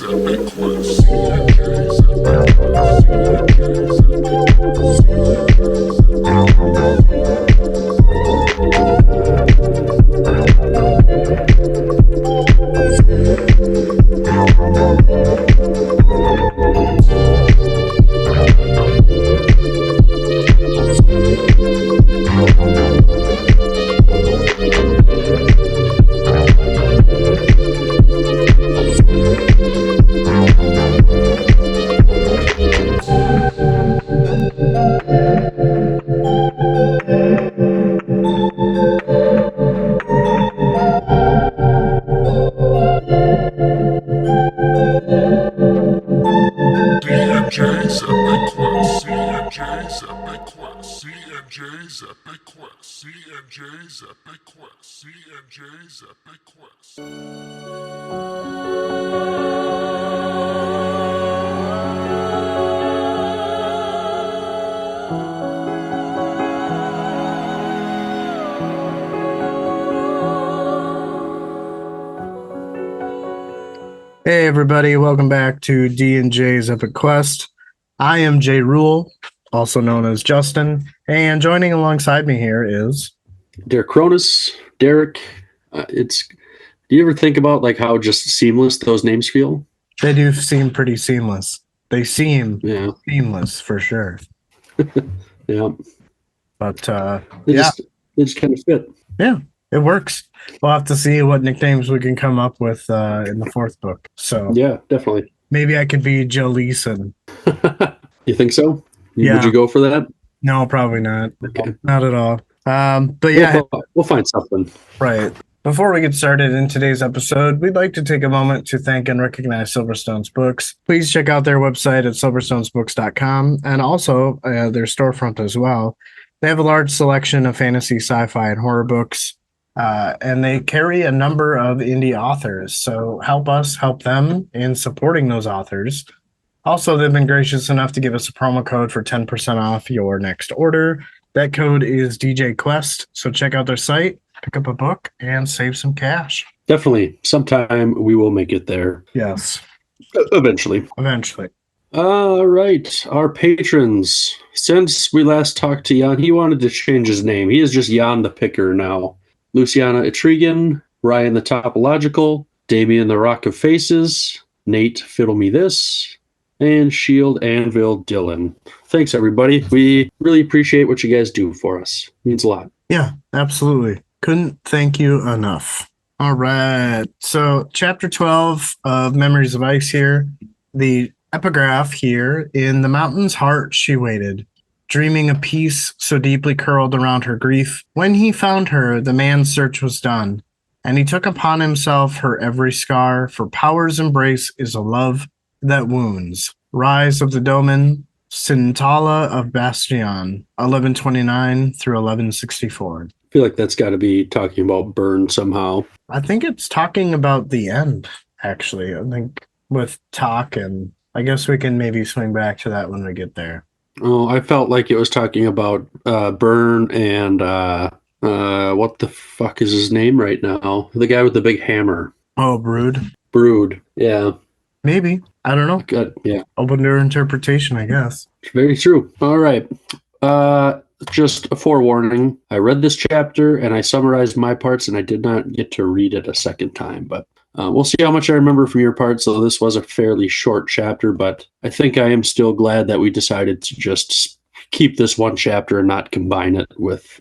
CMJ's Epic Quest. CMJ's Epic Quest. CMJ's Epic Quest. Hey everybody, welcome back to D&J's Epic Quest. I am Jay Rule, also known as Justin, and joining alongside me here is Derek Cronus. Derek, do you ever think about like how just seamless those names feel? They do seem pretty seamless. They seem seamless for sure. Yeah. But they just kind of fit. Yeah, it works. We'll have to see what nicknames we can come up with in the fourth book. So yeah, definitely. Maybe I could be Joe Leeson. You think so? Yeah. Would you go for that? No, probably not. Okay. Not at all. But yeah, we'll find something. Right. Before we get started in today's episode, we'd like to take a moment to thank and recognize Silverstone's Books. Please check out their website at silverstonesbooks.com and also their storefront as well. They have a large selection of fantasy, sci-fi, and horror books, and they carry a number of indie authors. So help us help them in supporting those authors. Also, they've been gracious enough to give us a promo code for 10% off your next order. That code is DJ Quest. So check out their site, pick up a book, and save some cash. Definitely. Sometime we will make it there. Yes. Eventually. All right. Our patrons. Since we last talked to Jan, he wanted to change his name. He is just Jan the Picker now. Luciana Etrigan, Ryan the Topological, Damien the Rock of Faces, Nate Fiddle Me This, and Shield Anvil Dylan. Thanks, everybody. We really appreciate what you guys do for us. It means a lot. Yeah, absolutely. Couldn't thank you enough. All right. So, Chapter 12 of Memories of Ice here. The epigraph here: in the mountain's heart she waited, dreaming a peace so deeply curled around her grief. When he found her, the man's search was done, and he took upon himself her every scar, for power's embrace is a love that wounds. Rise of the Doman, Sintala of Bastion, 1129 through 1164. I feel like that's got to be talking about burn somehow. I think it's talking about the end, actually. I think with talk, and I guess we can maybe swing back to that when we get there. Oh, I felt like it was talking about burn and what the fuck is his name right now? The guy with the big hammer. Oh, Brood. Yeah. Maybe. I don't know. Good. Yeah. Open to interpretation, I guess. Very true. All right. Just a forewarning. I read this chapter and I summarized my parts, and I did not get to read it a second time, but we'll see how much I remember from your part. So this was a fairly short chapter, but I think I am still glad that we decided to just keep this one chapter and not combine it with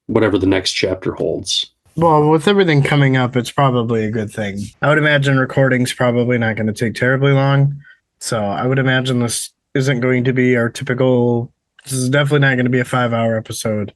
whatever the next chapter holds. Well, with everything coming up, it's probably a good thing. I would imagine recording's probably not going to take terribly long. So I would imagine this isn't going to be our typical... This is definitely not going to be a 5-hour episode.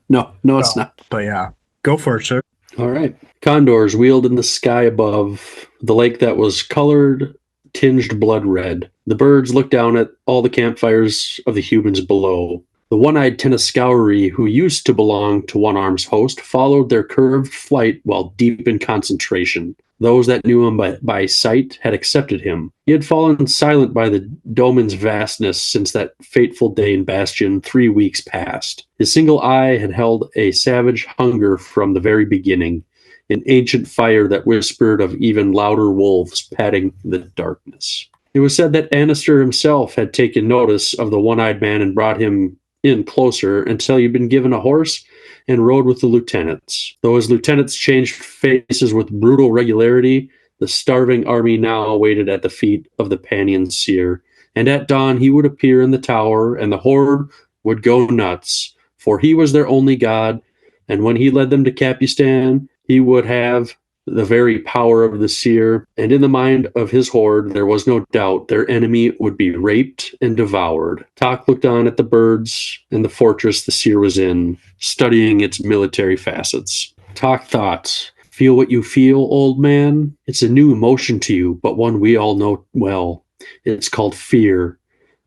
No, it's not. But yeah, go for it, sir. All right. Condors wheeled in the sky above the lake that was colored, tinged blood red. The birds looked down at all the campfires of the humans below. The one-eyed Teniscowry, who used to belong to One Arm's host, followed their curved flight while deep in concentration. Those that knew him by sight had accepted him. He had fallen silent by the domain's vastness since that fateful day in Bastion 3 weeks past. His single eye had held a savage hunger from the very beginning. an ancient fire that whispered of even louder wolves padding the darkness. It was said that Annister himself had taken notice of the one-eyed man and brought him in closer until he'd been given a horse and rode with the lieutenants. Though his lieutenants changed faces with brutal regularity, the starving army now waited at the feet of the Panion Seer, and at dawn he would appear in the tower, and the horde would go nuts, for he was their only god, and when he led them to Capistan, he would have the very power of the Seer, and in the mind of his horde there was no doubt their enemy would be raped and devoured. Tak looked on at the birds and the fortress the Seer was in, studying its military facets. Tak thought, "Feel what you feel, old man? It's a new emotion to you, but one we all know well. It's called fear.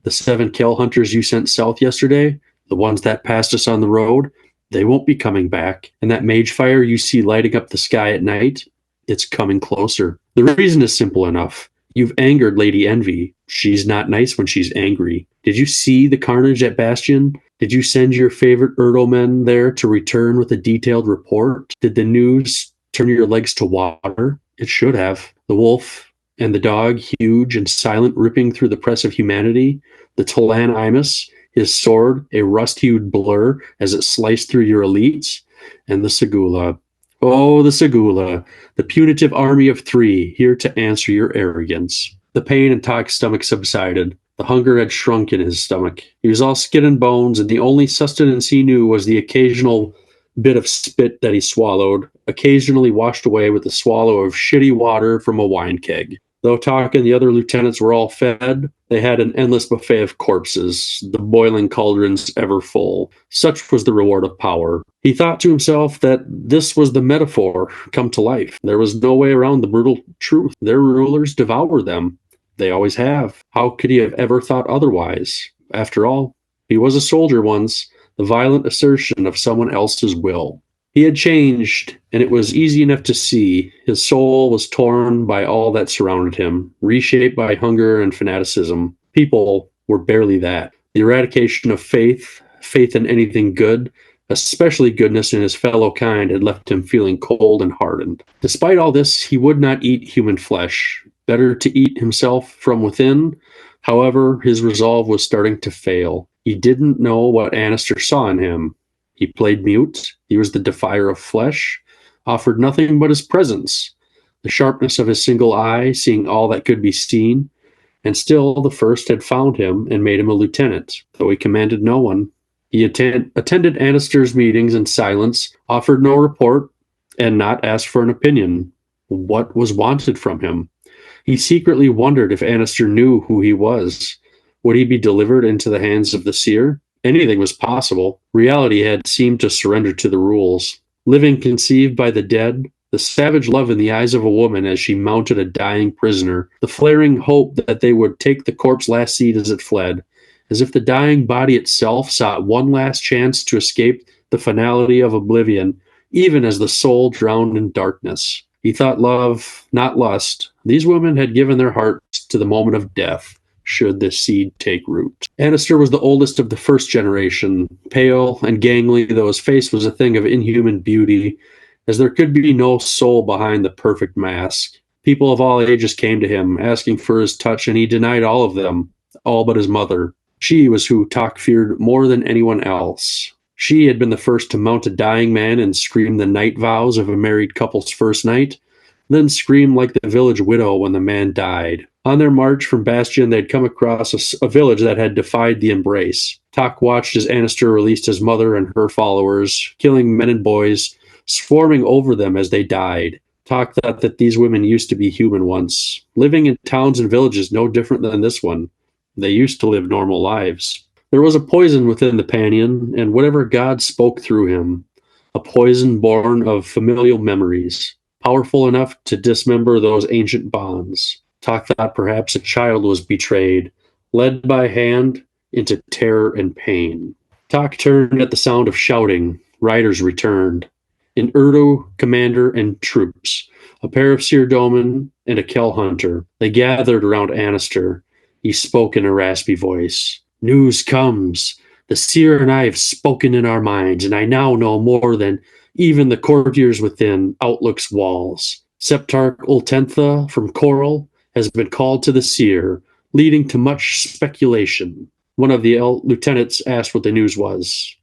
The 7 kill hunters you sent south yesterday, the ones that passed us on the road, they won't be coming back. And that mage fire you see lighting up the sky at night, it's coming closer. The reason is simple enough. You've angered Lady Envy. She's not nice when she's angry. Did you see the carnage at Bastion? Did you send your favorite Erdo men there to return with a detailed report? Did the news turn your legs to water? It should have. The wolf and the dog, huge and silent, ripping through the press of humanity. The Tolan Imus, his sword a rust-hued blur as it sliced through your elites. And the Segula. Oh, the Segula, the punitive army of 3, here to answer your arrogance. The pain in Tak's stomach subsided. The hunger had shrunk in his stomach. He was all skin and bones, and the only sustenance he knew was the occasional bit of spit that he swallowed, occasionally washed away with a swallow of shitty water from a wine keg. Though Tak and the other lieutenants were all fed, they had an endless buffet of corpses, the boiling cauldrons ever full. Such was the reward of power. He thought to himself that this was the metaphor come to life. There was no way around the brutal truth. Their rulers devour them. They always have. How could he have ever thought otherwise? After all, he was a soldier once, the violent assertion of someone else's will. He had changed, and it was easy enough to see. His soul was torn by all that surrounded him, reshaped by hunger and fanaticism. People were barely that. The eradication of faith in anything good, especially goodness in his fellow kind, had left him feeling cold and hardened. Despite all this, he would not eat human flesh. Better to eat himself from within. However, his resolve was starting to fail. He didn't know what Annister saw in him. He played mute. He was the defier of flesh, offered nothing but his presence, the sharpness of his single eye, seeing all that could be seen. And still the first had found him and made him a lieutenant, though he commanded no one. He attended Annister's meetings in silence, offered no report, and not asked for an opinion. What was wanted from him? He secretly wondered if Annister knew who he was. Would he be delivered into the hands of the Seer? Anything was possible. Reality had seemed to surrender to the rules. Living conceived by the dead, the savage love in the eyes of a woman as she mounted a dying prisoner, the flaring hope that they would take the corpse's last seed as it fled, as if the dying body itself sought one last chance to escape the finality of oblivion, even as the soul drowned in darkness. He thought love, not lust. These women had given their hearts to the moment of death, should this seed take root. Annister was the oldest of the first generation, pale and gangly, though his face was a thing of inhuman beauty, as there could be no soul behind the perfect mask. People of all ages came to him, asking for his touch, and he denied all of them, all but his mother. She was who Tak feared more than anyone else. She had been the first to mount a dying man and scream the night vows of a married couple's first night, then scream like the village widow when the man died. On their march from Bastion, they'd come across a village that had defied the embrace. Tak watched as Annister released his mother and her followers, killing men and boys, swarming over them as they died. Tak thought that these women used to be human once, living in towns and villages no different than this one. They used to live normal lives. There was a poison within the Panion, and whatever god spoke through him, a poison born of familial memories, powerful enough to dismember those ancient bonds. Tak thought perhaps a child was betrayed, led by hand into terror and pain. Tak turned at the sound of shouting. Riders returned. An Urdu commander and troops, a pair of Seer Doman and a Kell hunter. They gathered around Annister. He spoke in a raspy voice. News comes. The Seer and I have spoken in our minds, and I now know more than even the courtiers within outlooks walls. Septarch Ultentha from Coral has been called to the Seer, leading to much speculation. One of the lieutenants asked what the news was.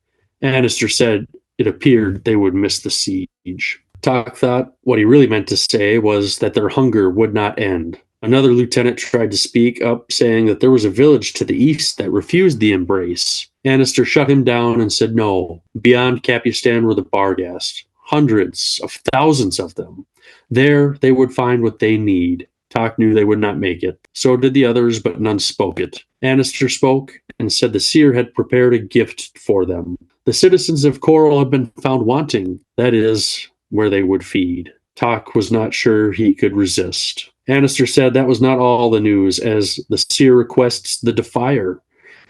Annister said it appeared they would miss the siege. Tok thought what he really meant to say was that their hunger would not end. Another lieutenant tried to speak up, saying that there was a village to the east that refused the embrace. Annister shut him down and said no. Beyond Capistan were the Barghast, hundreds of thousands of them. There they would find what they need. Tok knew they would not make it. So did the others, but none spoke it. Annister spoke and said the Seer had prepared a gift for them. The citizens of Coral had been found wanting, that is, where they would feed. Tok was not sure he could resist. Annister said that was not all the news, as the Seer requests the defier.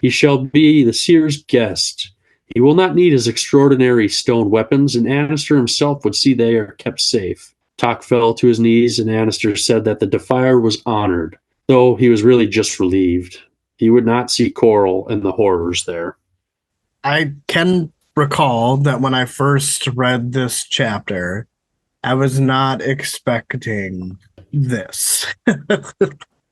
He shall be the Seer's guest. He will not need his extraordinary stone weapons, and Annister himself would see they are kept safe. Tok fell to his knees, and Annister said that the defier was honored, though he was really just relieved. He would not see Coral and the horrors there. I can recall that when I first read this chapter, I was not expecting this.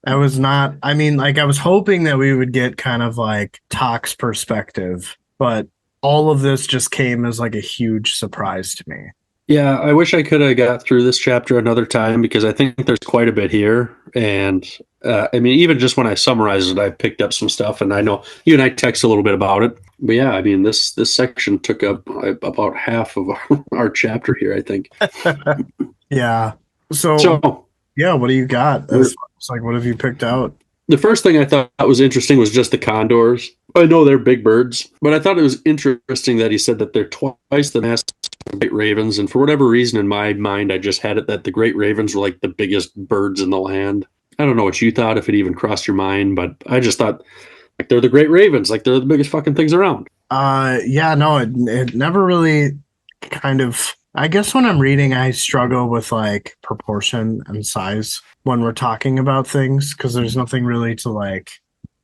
I was not, I mean, like, I was hoping that we would get kind of like Tok's perspective, but all of this just came as like a huge surprise to me. Yeah, I wish I could have got through this chapter another time, because I think there's quite a bit here. And I mean, even just when I summarized it, I picked up some stuff, and I know you and I text a little bit about it. But yeah, I mean, this section took up about half of our chapter here, I think. Yeah. So yeah, what do you got? It's like, what have you picked out? The first thing I thought was interesting was just the condors. I know they're big birds, but I thought it was interesting that he said that they're twice the mass of great ravens. And for whatever reason, in my mind, I just had it that the great ravens were like the biggest birds in the land. I don't know what you thought, if it even crossed your mind, but I just thought, like, they're the great ravens, like they're the biggest fucking things around. Yeah, no, it never really kind of, I guess when I'm reading, I struggle with like proportion and size when we're talking about things, because there's nothing really to like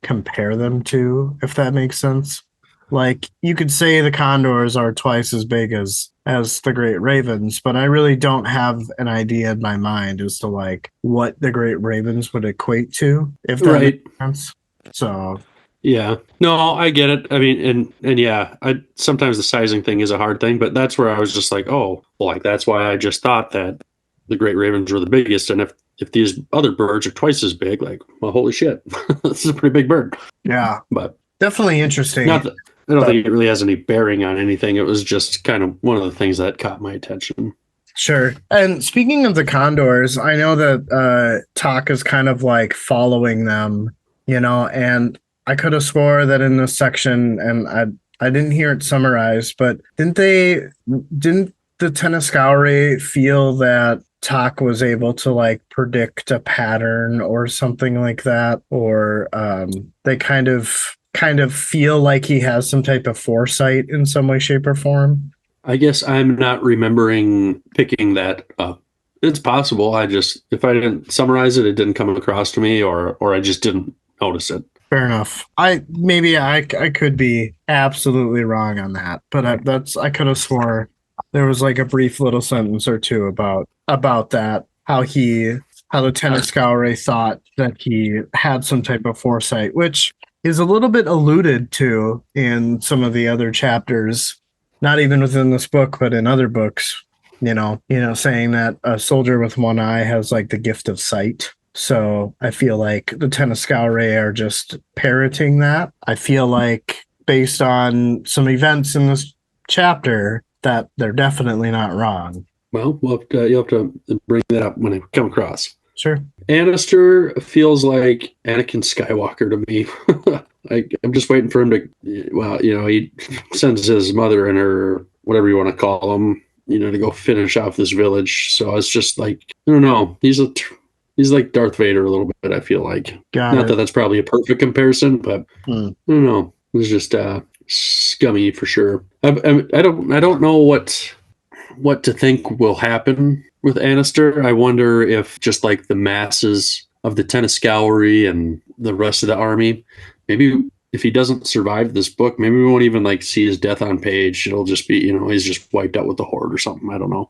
compare them to, if that makes sense. Like, you could say the condors are twice as big as the great ravens, but I really don't have an idea in my mind as to like what the great ravens would equate to, if that makes sense. So yeah, no, I get it. I mean, and yeah, sometimes the sizing thing is a hard thing, but that's where I was just like, oh, well, like, that's why I just thought that the great ravens were the biggest, and if these other birds are twice as big, like, well, holy shit, this is a pretty big bird. Yeah, but definitely interesting. Not that, I don't think it really has any bearing on anything. It was just kind of one of the things that caught my attention. Sure. And speaking of the condors, I know that Tok is kind of like following them, and I could have swore that in this section, and I didn't hear it summarized, but didn't the Tenescauri feel that Tok was able to like predict a pattern or something like that? Or they kind of feel like he has some type of foresight in some way, shape, or form? I guess I'm not remembering picking that up. It's possible. If I didn't summarize it, it didn't come across to me, or I just didn't notice it. Fair enough. I could be absolutely wrong on that, but I could have swore there was like a brief little sentence or two about that, how the Tenescauri thought that he had some type of foresight, which is a little bit alluded to in some of the other chapters, not even within this book, but in other books, saying that a soldier with one eye has like the gift of sight. So I feel like the Tenescauri are just parroting that. I feel like, based on some events in this chapter, that they're definitely not wrong. Well, you'll have to bring that up when I come across. Sure. Annister feels like Anakin Skywalker to me. I'm just waiting for him to, he sends his mother and her, whatever you want to call them, to go finish off this village. So it's just like, I don't know. He's like Darth Vader a little bit, I feel like. Not that that's probably a perfect comparison, but I don't know. It was just scummy for sure. I don't know what to think will happen with Annister. I wonder if just like the masses of the Tenescauri and the rest of the army, maybe if he doesn't survive this book, maybe we won't even like see his death on page. It'll just be, he's just wiped out with the horde or something. I don't know.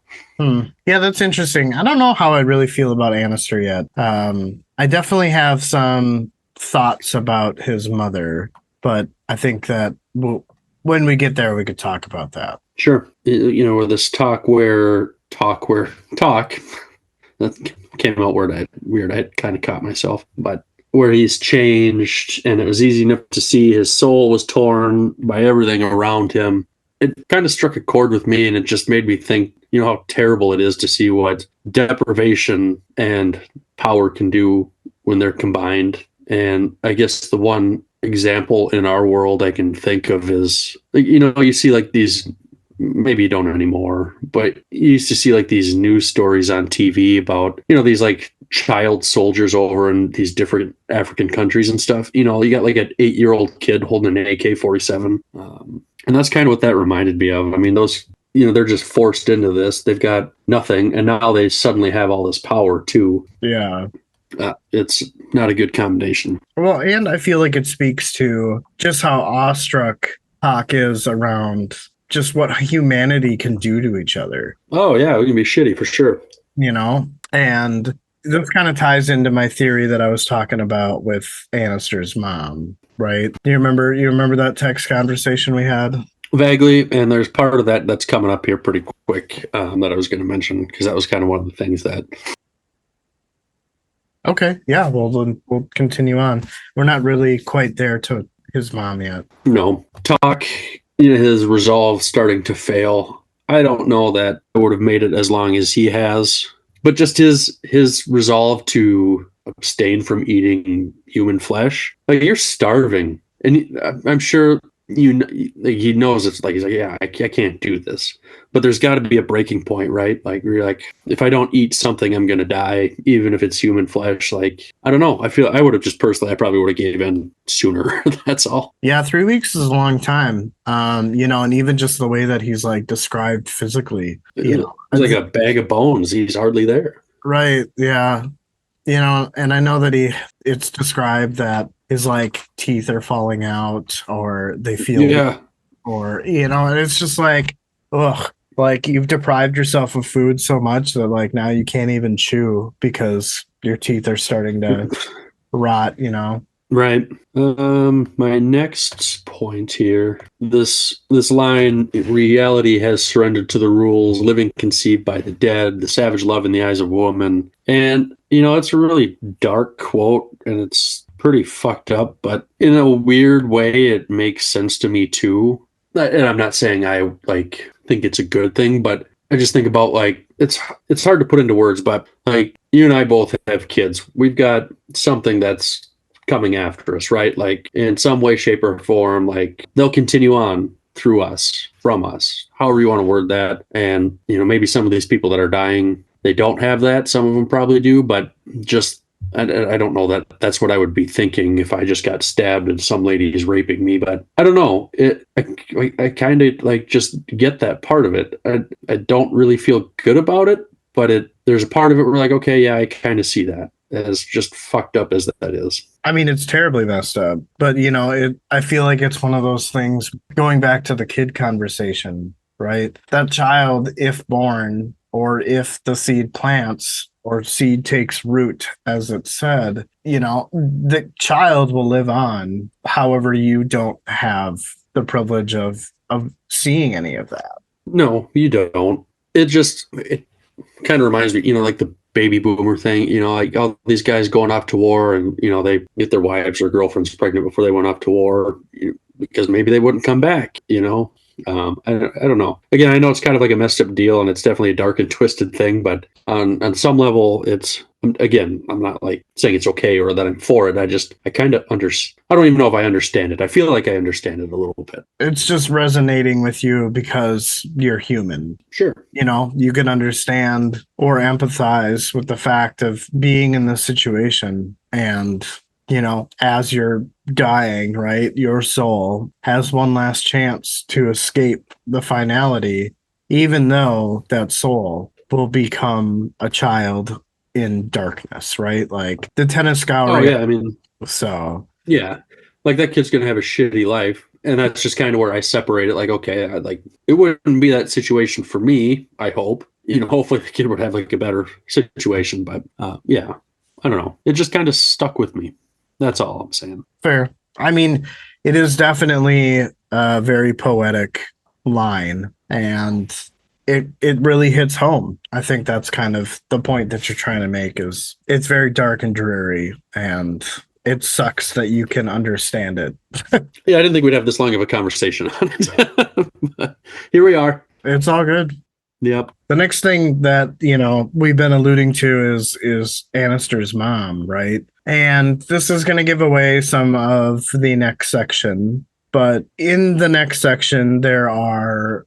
Yeah, that's interesting. I don't know how I really feel about Annister yet. I definitely have some thoughts about his mother, but I think that when we get there, we could talk about that. Sure. With this talk, that came out weird. I kind of caught myself, but where he's changed, and it was easy enough to see his soul was torn by everything around him. It kind of struck a chord with me, and it just made me think, how terrible it is to see what deprivation and power can do when they're combined. And I guess the one example in our world I can think of is, you see like these, maybe you don't anymore, but you used to see like these news stories on TV about, these like child soldiers over in these different African countries and stuff. You got like an 8-year-old kid holding an AK-47. And that's kind of what that reminded me of. I mean, those, they're just forced into this. They've got nothing, and now they suddenly have all this power too. Yeah. It's not a good combination. Well, and I feel like it speaks to just how awestruck Hawk is around just what humanity can do to each other. Oh, yeah, we can be shitty for sure. And this kind of ties into my theory that I was talking about with Annister's mom, right? You remember that text conversation we had? Vaguely, and there's part of that that's coming up here pretty quick that I was going to mention, because that was kind of one of the things that... Okay, yeah, well, then we'll continue on. We're not really quite there to his mom yet. No. Talk, his resolve starting to fail. I don't know that I would have made it as long as he has, but just his resolve to abstain from eating human flesh. Like, you're starving, and I'm sure he knows it's like, he's like, yeah, I can't do this. But there's got to be a breaking point, right? Like, you're like, if I don't eat something, I'm going to die, even if it's human flesh. Like, I don't know. I feel I would have just personally, I probably would have gave in sooner. That's all. Yeah, 3 weeks is a long time. And even just the way that he's like described physically, It's like a bag of bones. He's hardly there. Right. Yeah. And I know that it's described that his like teeth are falling out, or they feel, or, and it's just like, ugh, like you've deprived yourself of food so much that like now you can't even chew because your teeth are starting to rot, Right. My next point here, this line, reality has surrendered to the rules, living conceived by the dead, the savage love in the eyes of woman. And, it's a really dark quote, and it's pretty fucked up, but in a weird way, it makes sense to me too. And I'm not saying I like think it's a good thing, but I just think about like, it's hard to put into words, but like you and I both have kids. We've got something that's coming after us, right? Like in some way, shape, or form, like they'll continue on through us, from us, however you want to word that. And, maybe some of these people that are dying, they don't have that. Some of them probably do, but just, I don't know that that's what I would be thinking if I just got stabbed and some lady is raping me. But I don't know. I kind of like just get that part of it. I don't really feel good about it, but there's a part of it where like, okay, yeah, I kind of see that, as just fucked up as that is. I mean, it's terribly messed up, but I feel like it's one of those things, going back to the kid conversation, right? That child, if born, or if the seed plants or seed takes root, as it said, the child will live on. However, you don't have the privilege of seeing any of that. No, you don't. It kind of reminds me, like the baby boomer thing, like all these guys going off to war, and they get their wives or girlfriends pregnant before they went off to war, because maybe they wouldn't come back. I don't know. Again, I know it's kind of like a messed up deal, and it's definitely a dark and twisted thing, but on some level, again, I'm not like saying it's okay or that I'm for it. I kind of I don't even know if I understand it. I feel like I understand it a little bit. It's just resonating with you because you're human. Sure. You can understand or empathize with the fact of being in this situation, and as you're dying, right, your soul has one last chance to escape the finality, even though that soul will become a child in darkness, right? Like the tennis scout. Oh, yeah. I mean, so yeah. like that kid's gonna have a shitty life, and that's just kind of where I separate it. Like, okay, it wouldn't be that situation for me. I hope, hopefully the kid would have like a better situation. But yeah, I don't know. It just kind of stuck with me. That's all I'm saying. Fair. I mean, it is definitely a very poetic line, and it really hits home. I think that's kind of the point that you're trying to make, is it's very dark and dreary, and it sucks that you can understand it. Yeah, I didn't think we'd have this long of a conversation on it. But here we are. It's all good. Yep. The next thing that, we've been alluding to is Annister's mom, right? And this is going to give away some of the next section. But in the next section, there are,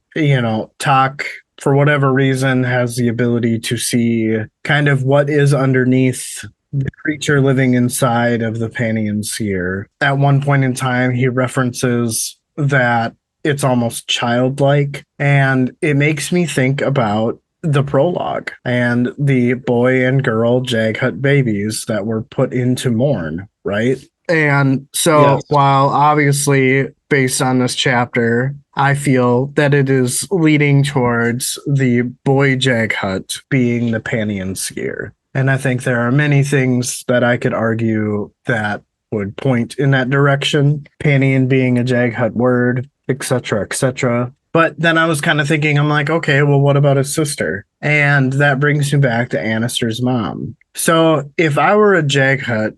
Talk, for whatever reason, has the ability to see kind of what is underneath the creature living inside of the Panian Seer. At one point in time, he references that it's almost childlike, and it makes me think about the prologue and the boy and girl Jaghut babies that were put into mourn, right? And so Yes. while obviously based on this chapter, I feel that it is leading towards the boy Jaghut being the Panian Seer. And I think there are many things that I could argue that would point in that direction. Panian being a Jaghut word, etc., etc. But then I was kind of thinking, I'm like, okay, well, what about his sister? And that brings me back to Annister's mom. So if I were a Jaghut,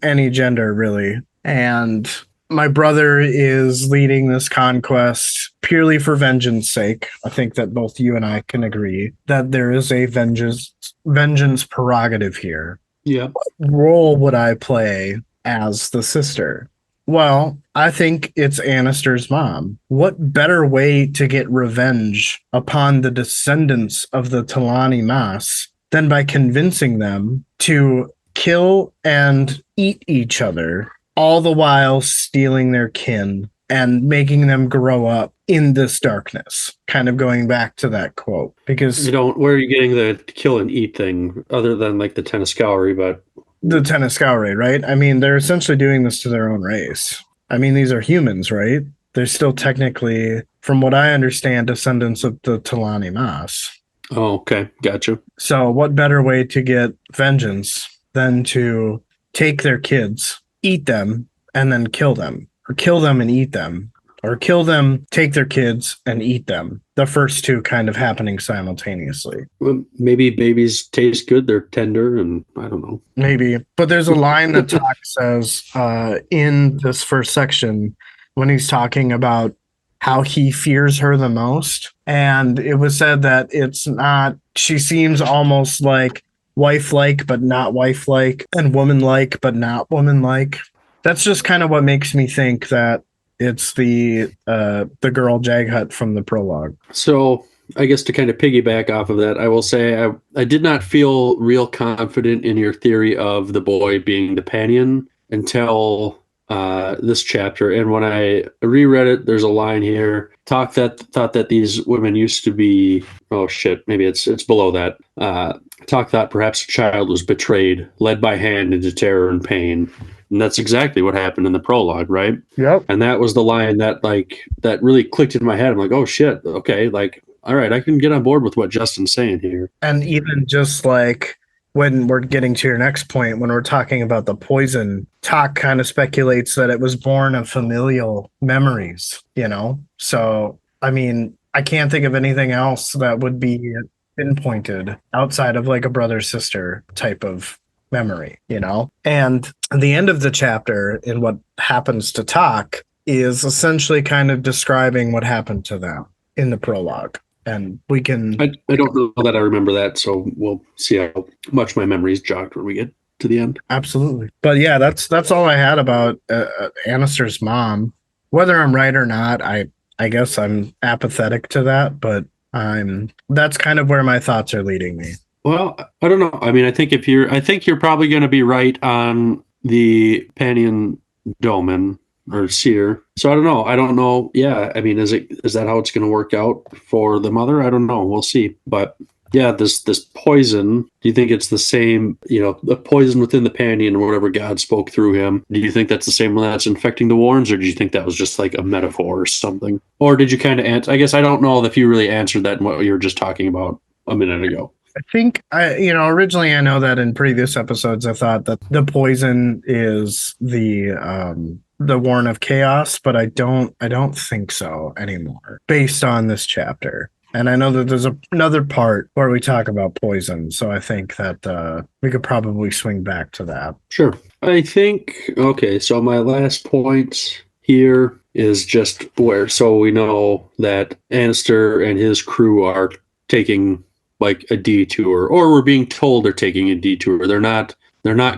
any gender really, and my brother is leading this conquest purely for vengeance sake, I think that both you and I can agree that there is a vengeance prerogative here. Yeah. What role would I play as the sister? Well, I think it's Annister's mom. What better way to get revenge upon the descendants of the Talani Mas than by convincing them to kill and eat each other, all the while stealing their kin and making them grow up in this darkness? Kind of going back to that quote, because where are you getting the kill and eat thing other than like the Tenniscowry, but the Tenniscowry, right? I mean, they're essentially doing this to their own race. I mean, these are humans, right? They're still technically, from what I understand, descendants of the Talani Mas. Oh, okay. Gotcha. So what better way to get vengeance than to take their kids, eat them, and then kill them? Or kill them and eat them. Or kill them, take their kids, and eat them. The first two kind of happening simultaneously. Well, maybe babies taste good. They're tender, and I don't know. Maybe. But there's a line that Talk says in this first section when he's talking about how he fears her the most. And it was said that it's not, she seems almost like wife-like, but not wife-like, and woman-like, but not woman-like. That's just kind of what makes me think that it's the girl Jaghut from the prologue. So I guess to kind of piggyback off of that, I will say I did not feel real confident in your theory of the boy being the Panian until this chapter. And when I reread it, there's a line here. Thought that these women used to be, oh shit, maybe it's below that. Talk thought perhaps a child was betrayed, led by hand into terror and pain. And that's exactly what happened in the prologue, right? Yep. And that was the line that really clicked in my head. I'm like, oh shit, okay, like, all right, I can get on board with what Justin's saying here. And even just like when we're getting to your next point, when we're talking about the poison, Talk kind of speculates that it was born of familial memories, So, I mean, I can't think of anything else that would be pinpointed outside of like a brother-sister type of memory, And the end of the chapter in what happens to Talk is essentially kind of describing what happened to them in the prologue. And we can... I don't know that I remember that, so we'll see how much my memory's jogged when we get to the end. Absolutely. But yeah, that's all I had about Annister's mom. Whether I'm right or not, I guess I'm apathetic to that, but that's kind of where my thoughts are leading me. Well, I don't know. I mean, I think you're probably going to be right on the Panian Doman or Seer. So I don't know. Yeah. I mean, is that how it's going to work out for the mother? I don't know. We'll see. But Yeah, this poison, do you think it's the same, the poison within the Pandian or whatever God spoke through him? Do you think that's the same one that's infecting the Warrens, or do you think that was just like a metaphor or something? Or did you kind of answer? I guess I don't know if you really answered that in what you were just talking about a minute ago. I think originally I know that in previous episodes I thought that the poison is the Warren of Chaos, but I don't think so anymore based on this chapter. And I know that there's another part where we talk about poison, so I think that we could probably swing back to that. Sure. I think, okay, so my last point here is just so we know that Annister and his crew are taking like a detour, or we're being told they're taking a detour. They're not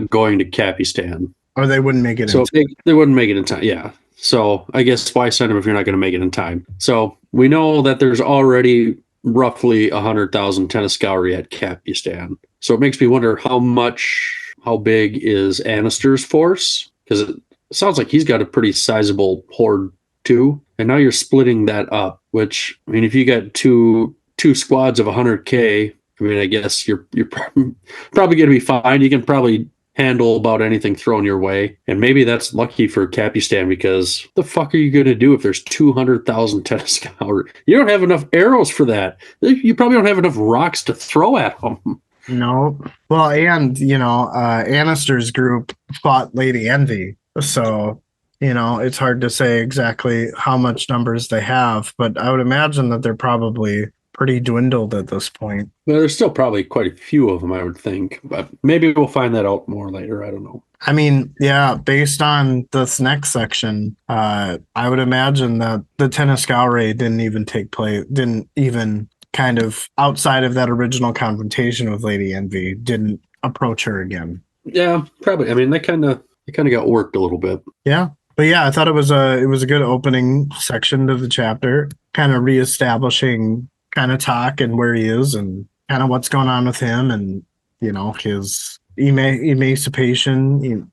going to Capistan. Or they wouldn't make it in time. They wouldn't make it in time, yeah. So I guess why send them if you're not going to make it in time? So we know that there's already roughly 100,000 Tenascauri at Capistan. So it makes me wonder how big is Annister's force? Because it sounds like he's got a pretty sizable horde too. And now you're splitting that up, which, I mean, if you got two squads of 100K, I mean, I guess you're probably going to be fine. You can probably handle about anything thrown your way. And maybe that's lucky for Capistan, because what the fuck are you going to do if there's 200,000 Tenascauri? You don't have enough arrows for that. You probably don't have enough rocks to throw at them. No. Well, and, Annister's group fought Lady Envy. So, it's hard to say exactly how much numbers they have, but I would imagine that they're probably pretty dwindled at this point. Well, there's still probably quite a few of them, I would think, but maybe we'll find that out more later. I don't know. I mean, yeah, based on this next section, I would imagine that the Tenascauri didn't even kind of, outside of that original confrontation with Lady Envy, didn't approach her again. Yeah, probably. I mean, they kind of got worked a little bit. Yeah. But yeah, I thought it was a good opening section to the chapter, kind of reestablishing kind of talk and where he is and kind of what's going on with him and, his emancipation,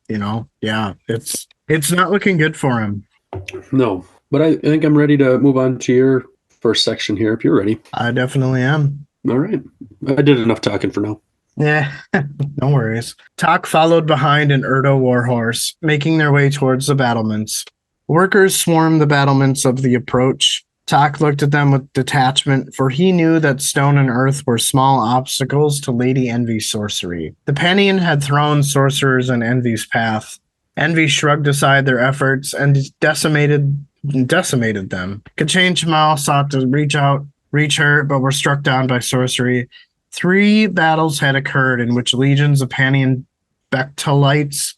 yeah, it's not looking good for him. No, but I think I'm ready to move on to your first section here, if you're ready. I definitely am. All right. I did enough talking for now. Yeah, no worries. Tak followed behind an Erdo warhorse, making their way towards the battlements. Workers swarmed the battlements of the approach. Tak looked at them with detachment, for he knew that stone and earth were small obstacles to Lady Envy's sorcery. The Pandian had thrown sorcerers in Envy's path. Envy shrugged aside their efforts and decimated them. Kachan Chamal sought to reach her, but were struck down by sorcery. 3 battles had occurred in which legions of Pandian Bactalites,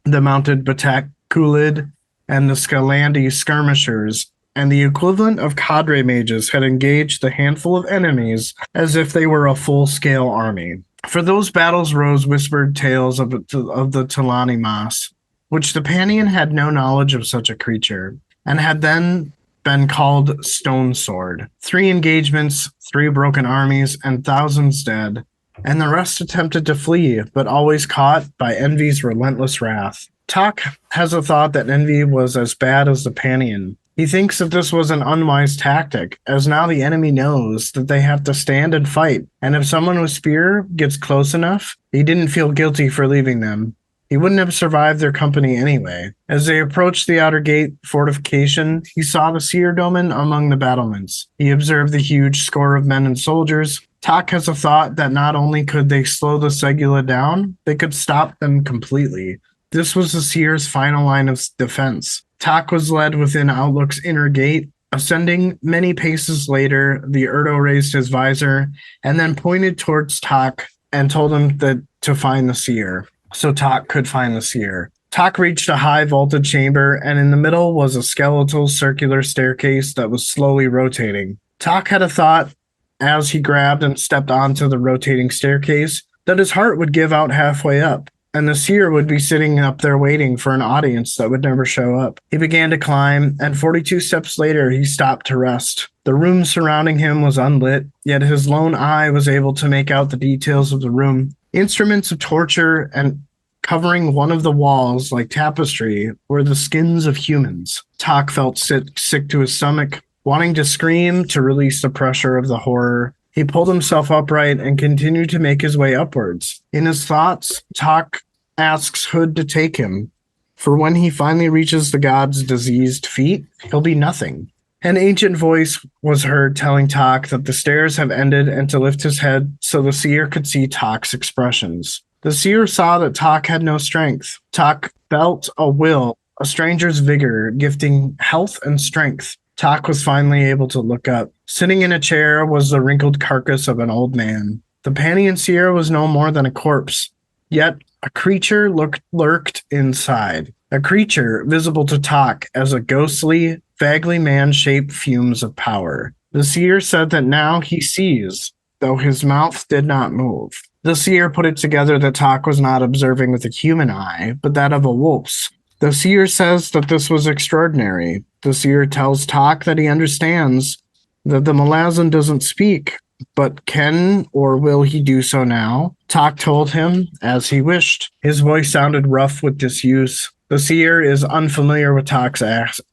the mounted Batakulid, and the Scalandi skirmishers, and the equivalent of cadre mages had engaged the handful of enemies as if they were a full-scale army. For those battles rose whispered tales of the Talani Mas, which the Pandian had no knowledge of such a creature, and had then been called Stone Sword. 3 engagements, 3 broken armies, and thousands dead, and the rest attempted to flee, but always caught by Envy's relentless wrath. Tak has a thought that Envy was as bad as the Pandian. He thinks that this was an unwise tactic, as now the enemy knows that they have to stand and fight, and if someone with spear gets close enough, he didn't feel guilty for leaving them. He wouldn't have survived their company anyway. As they approached the outer gate fortification, he saw the Seer Domin among the battlements. He observed the huge score of men and soldiers. Tak has a thought that not only could they slow the Segula down, they could stop them completely. This was the Seer's final line of defense. Tak was led within Outlook's inner gate. Ascending many paces later, the Erdo raised his visor and then pointed towards Tak and told him that to find the Seer. So Tak could find the Seer. Tak reached a high vaulted chamber, and in the middle was a skeletal circular staircase that was slowly rotating. Tak had a thought as he grabbed and stepped onto the rotating staircase that his heart would give out halfway up, and the Seer would be sitting up there waiting for an audience that would never show up. He began to climb, and 42 steps later he stopped to rest. The room surrounding him was unlit, yet his lone eye was able to make out the details of the room. Instruments of torture and covering one of the walls like tapestry were the skins of humans. Tak felt sick to his stomach, wanting to scream to release the pressure of the horror. He pulled himself upright and continued to make his way upwards. In his thoughts, Tak asks Hood to take him, for when he finally reaches the god's diseased feet, he'll be nothing. An ancient voice was heard telling Tak that the stairs have ended and to lift his head so the seer could see Tak's expressions. The seer saw that Tak had no strength. Tak felt a will, a stranger's vigor, gifting health and strength. Tak was finally able to look up. Sitting in a chair was the wrinkled carcass of an old man. The Panian seer was no more than a corpse, yet a creature lurked inside. A creature visible to Tak as a ghostly, vaguely man-shaped fumes of power. The seer said that now he sees, though his mouth did not move. The seer put it together that Tak was not observing with a human eye, but that of a wolf's. The seer says that this was extraordinary. The seer tells Tak that he understands that the Malazan doesn't speak, but can or will he do so now? Tak told him as he wished. His voice sounded rough with disuse. The seer is unfamiliar with Tak's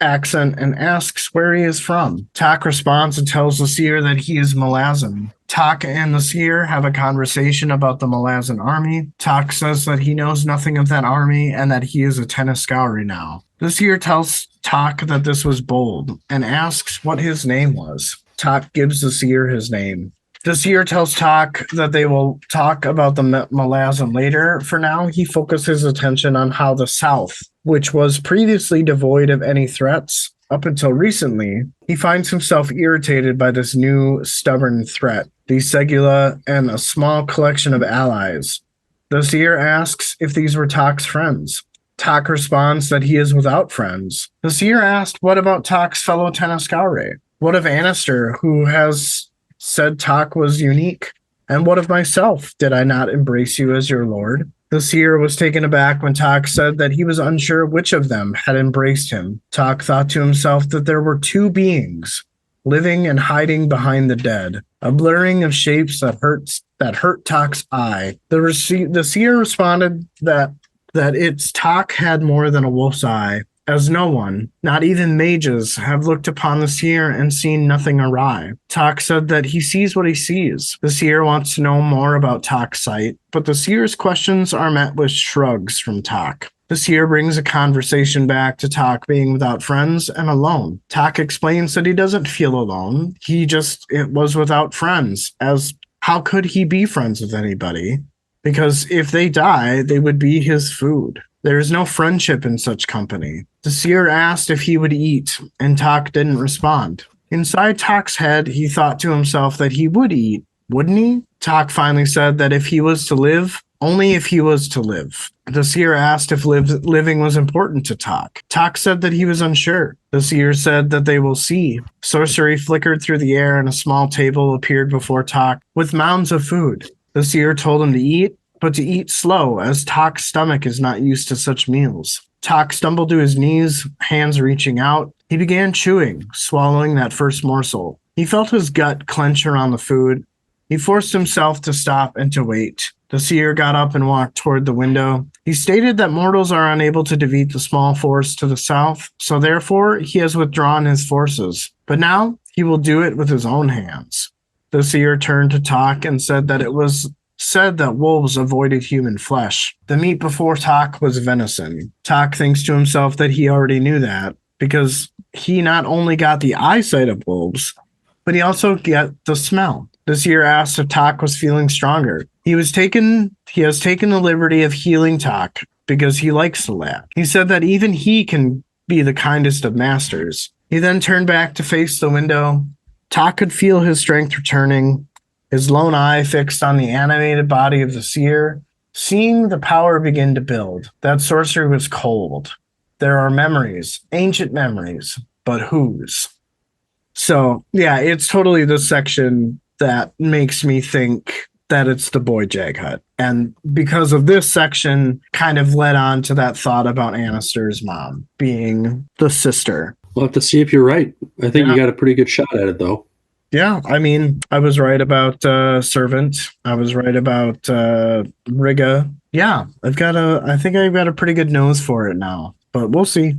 accent and asks where he is from. Tak responds and tells the seer that he is Malazan. Tak and the seer have a conversation about the Malazan army. Tak says that he knows nothing of that army and that he is a Tenescauri now. The seer tells Tak that this was bold and asks what his name was. Tak gives the seer his name. The seer tells Tak that they will talk about the Malazan later. For now, he focuses attention on how the South, which was previously devoid of any threats up until recently, he finds himself irritated by this new stubborn threat, the Segula and a small collection of allies. The seer asks if these were Tak's friends. Tak responds that he is without friends. The seer asked what about Tak's fellow Tenescauri? What of Anister, who has said Tak was unique? And what of myself? Did I not embrace you as your lord? The seer was taken aback when Tak said that he was unsure which of them had embraced him. Tak thought to himself that there were two beings, living and hiding behind the dead, a blurring of shapes that hurt Tak's eye. The seer responded that its Tak had more than a wolf's eye, as no one, not even mages, have looked upon the seer and seen nothing awry. Tak said that he sees what he sees. The seer wants to know more about Tak's sight, but the seer's questions are met with shrugs from Tak. The seer brings a conversation back to Tak being without friends and alone. Tak explains that he doesn't feel alone. It was without friends, as how could he be friends with anybody? Because if they die, they would be his food. There is no friendship in such company. The seer asked if he would eat, and Tak didn't respond. Inside Tak's head, he thought to himself that he would eat, wouldn't he? Tak finally said that if he was to live, only if he was to live. The seer asked if living was important to Tak. Tak said that he was unsure. The seer said that they will see. Sorcery flickered through the air and a small table appeared before Tak with mounds of food. The seer told him to eat, but to eat slow, as Tak's stomach is not used to such meals. Tak stumbled to his knees, hands reaching out. He began chewing, swallowing that first morsel. He felt his gut clench around the food. He forced himself to stop and to wait. The seer got up and walked toward the window. He stated that mortals are unable to defeat the small force to the south, so therefore he has withdrawn his forces. But now he will do it with his own hands. The seer turned to Tak and said that it was said that wolves avoided human flesh. The meat before Tak was venison. Tak thinks to himself that he already knew that, because he not only got the eyesight of wolves, but he also got the smell. The seer asked if Tak was feeling stronger. He has taken the liberty of healing Tak because he likes the lad. He said that even he can be the kindest of masters. He then turned back to face the window. Tak could feel his strength returning, his lone eye fixed on the animated body of the seer, seeing the power begin to build. That sorcery was cold. There are memories, ancient memories, but whose? So, yeah, it's totally the section that makes me think that it's the boy Jaghut. And because of this section, kind of led on to that thought about Anister's mom being the sister. We'll have to see if you're right. I think you got a pretty good shot at it, though. Yeah, I mean, I was right about Servant. I was right about Riga. Yeah, I think I've got a pretty good nose for it now, but we'll see.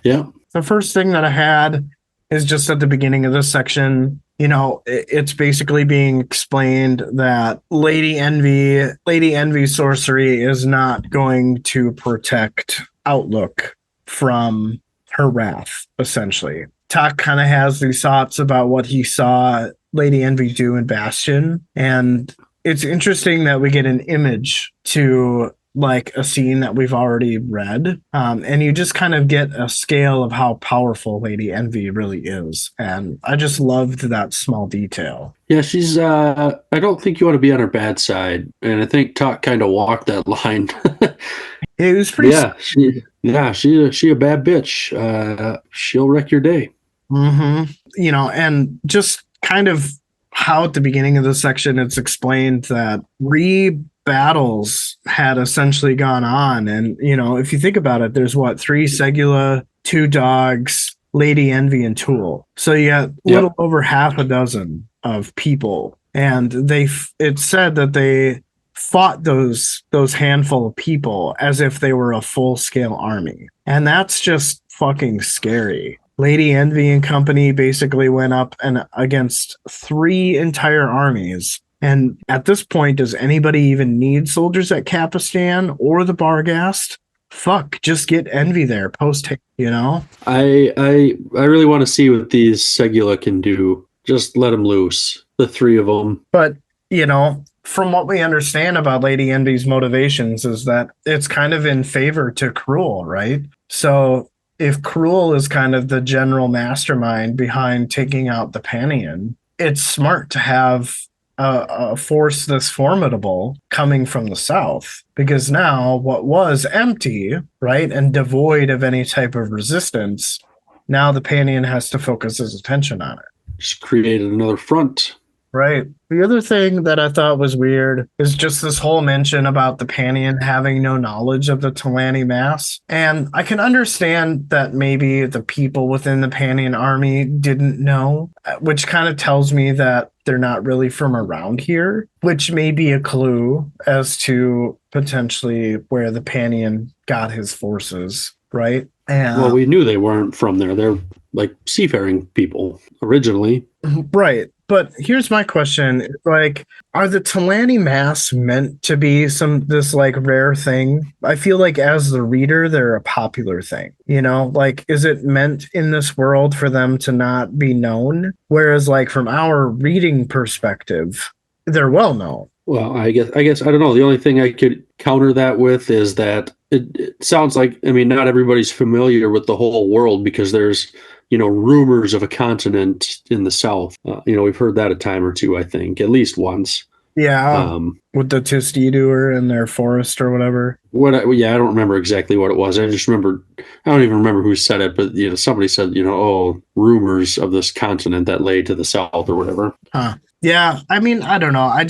Yeah. The first thing that I had is just at the beginning of this section. it's basically being explained that Lady Envy sorcery is not going to protect Outlook from her wrath, essentially. Talk kind of has these thoughts about what he saw Lady Envy do in Bastion, and it's interesting that we get an image to like a scene that we've already read, and you just kind of get a scale of how powerful Lady Envy really is, and I just loved that small detail. Yeah, she's. I don't think you want to be on her bad side, and I think Talk kind of walked that line. It was pretty. She a bad bitch. She'll wreck your day. And just kind of how at the beginning of the section it's explained that battles had essentially gone on, and if you think about it, there's 3 Segula, 2 dogs, Lady Envy, and Tool, so you got a little over half a dozen of people, and it said that they fought those handful of people as if they were a full-scale army, and that's just fucking scary. Lady Envy and company basically went up and against 3 entire armies. And at this point, does anybody even need soldiers at Capistan or the Barghast? Fuck, just get Envy there post, I really want to see what these Segula can do. Just let them loose, the 3 of them. But, from what we understand about Lady Envy's motivations is that it's kind of in favor to Cruel, right? So if Cruel is kind of the general mastermind behind taking out the Panion, it's smart to have a force this formidable coming from the south, because now what was empty, right, and devoid of any type of resistance, now the Panion has to focus his attention on it. Just created another front. Right. The other thing that I thought was weird is just this whole mention about the Panion having no knowledge of the Talani mass. And I can understand that maybe the people within the Panion army didn't know, which kind of tells me that they're not really from around here, which may be a clue as to potentially where the Panion got his forces, right? And, well, we knew they weren't from there. They're like seafaring people originally. Right. But here's my question. Like, are the Talani mass meant to be this like rare thing? I feel like as the reader, they're a popular thing, like, is it meant in this world for them to not be known? Whereas like from our reading perspective, they're well known. Well, I guess, I don't know. The only thing I could counter that with is that it sounds like, not everybody's familiar with the whole world because there's, rumors of a continent in the south. We've heard that a time or two, I think, at least once. Yeah. With the Tistidur in their forest or whatever. I don't remember exactly what it was. I don't even remember who said it, but, somebody said, rumors of this continent that lay to the south or whatever. Huh. Yeah. I don't know. I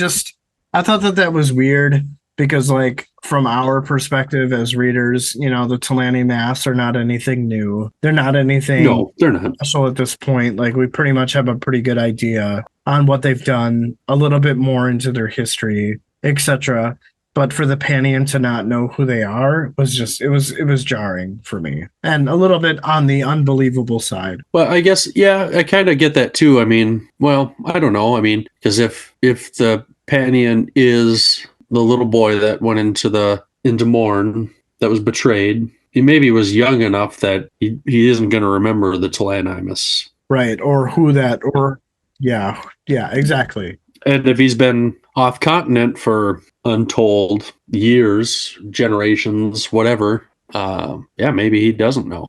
thought that was weird because, like, from our perspective as readers, the Talani mass are not anything new. They're not anything. No, they're not. So at this point, like, we pretty much have a pretty good idea on what they've done, a little bit more into their history, etc. But for the Panion to not know who they are was just, it was jarring for me, and a little bit on the unbelievable side. Well, I guess, yeah, I kind of get that too. I don't know. Because if the Panion is the little boy that went into Morn that was betrayed, he maybe was young enough that he isn't going to remember the Talanimus. Right, or who that, or yeah, exactly. And if he's been off continent for untold years, generations, whatever, maybe he doesn't know.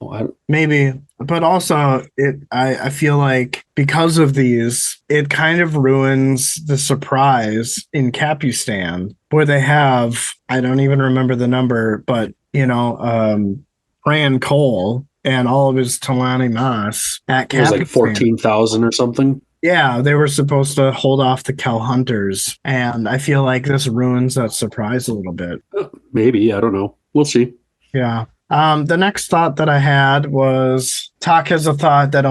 Maybe, but also I feel like because of these, it kind of ruins the surprise in Capistan, where they have, I don't even remember the number, but Fran Cole and all of his Talani Mas at Capistan. It was like 14,000 or something. Yeah, they were supposed to hold off the Kel Hunters, and I feel like this ruins that surprise a little bit. Maybe, I don't know. We'll see. Yeah. The next thought that I had was Talk has a thought that